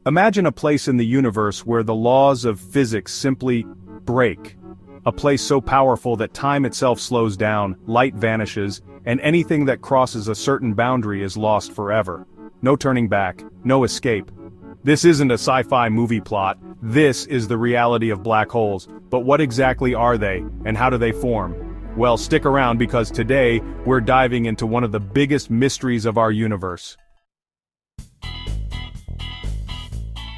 Imagine a place in the universe where the laws of physics simply break. A place so powerful that time itself slows down, light vanishes, and anything that crosses a certain boundary is lost forever. No turning back, no escape. This isn't a sci-fi movie plot, this is the reality of black holes, but what exactly are they, and how do they form? Well, stick around because today, we're diving into one of the biggest mysteries of our universe.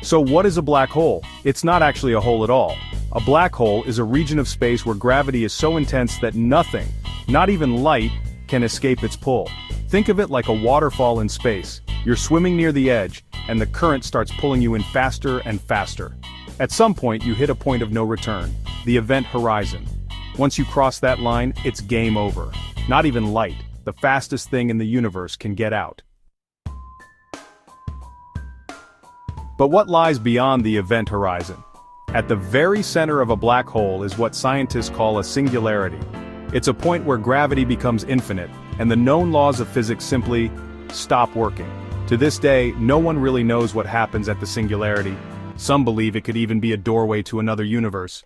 So what is a black hole? It's not actually a hole at all. A black hole is a region of space where gravity is so intense that nothing, not even light, can escape its pull. Think of it like a waterfall in space. You're swimming near the edge, and the current starts pulling you in faster and faster. At some point you hit a point of no return, the event horizon. Once you cross that line, it's game over. Not even light, the fastest thing in the universe, can get out. But what lies beyond the event horizon? At the very center of a black hole is what scientists call a singularity. It's a point where gravity becomes infinite, and the known laws of physics simply stop working. To this day, no one really knows what happens at the singularity. Some believe it could even be a doorway to another universe.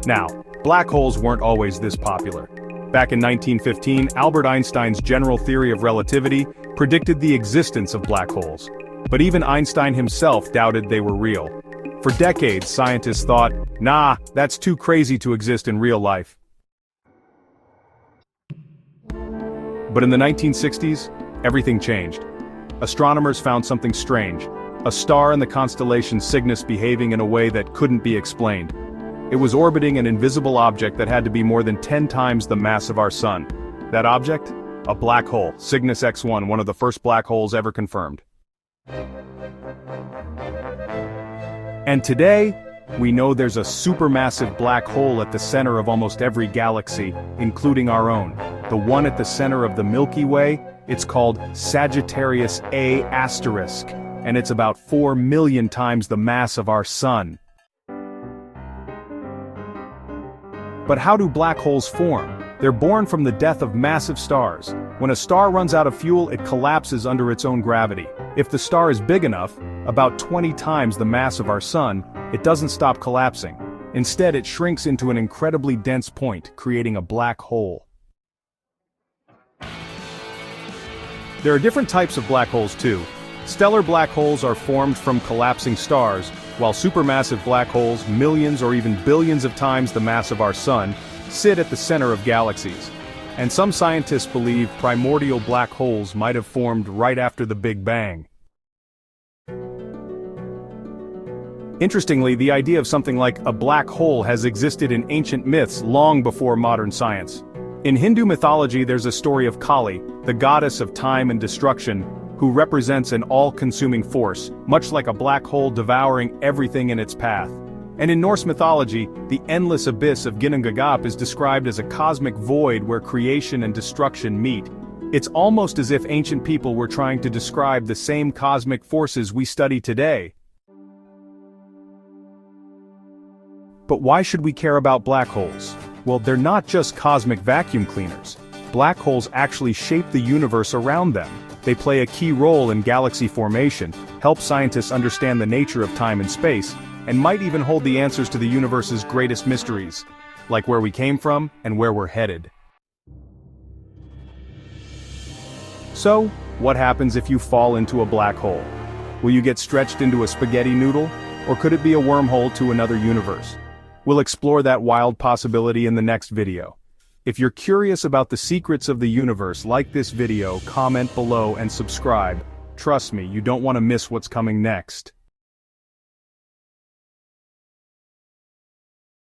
Now, black holes weren't always this popular. Back in 1915, Albert Einstein's general theory of relativity predicted the existence of black holes. But even Einstein himself doubted they were real. For decades, scientists thought, nah, that's too crazy to exist in real life. But in the 1960s, everything changed. Astronomers found something strange, a star in the constellation Cygnus behaving in a way that couldn't be explained. It was orbiting an invisible object that had to be more than 10 times the mass of our sun. That object? A black hole, Cygnus X1, one of the first black holes ever confirmed. And today, we know there's a supermassive black hole at the center of almost every galaxy, including our own. The one at the center of the Milky Way, it's called Sagittarius A*, and it's about 4 million times the mass of our sun. But how do black holes form? They're born from the death of massive stars. When a star runs out of fuel, it collapses under its own gravity. If the star is big enough, about 20 times the mass of our sun, it doesn't stop collapsing. Instead, it shrinks into an incredibly dense point, creating a black hole. There are different types of black holes too. Stellar black holes are formed from collapsing stars, while supermassive black holes, millions or even billions of times the mass of our sun, sit at the center of galaxies. And some scientists believe primordial black holes might have formed right after the Big Bang. Interestingly, the idea of something like a black hole has existed in ancient myths long before modern science. In Hindu mythology, there's a story of Kali, the goddess of time and destruction, who represents an all-consuming force, much like a black hole devouring everything in its path. And in Norse mythology, the endless abyss of Ginnungagap is described as a cosmic void where creation and destruction meet. It's almost as if ancient people were trying to describe the same cosmic forces we study today. But why should we care about black holes? Well, they're not just cosmic vacuum cleaners. Black holes actually shape the universe around them. They play a key role in galaxy formation, help scientists understand the nature of time and space, and might even hold the answers to the universe's greatest mysteries, like where we came from and where we're headed. So, what happens if you fall into a black hole? Will you get stretched into a spaghetti noodle, or could it be a wormhole to another universe? We'll explore that wild possibility in the next video. If you're curious about the secrets of the universe, like this video, comment below and subscribe. Trust me, you don't want to miss what's coming next.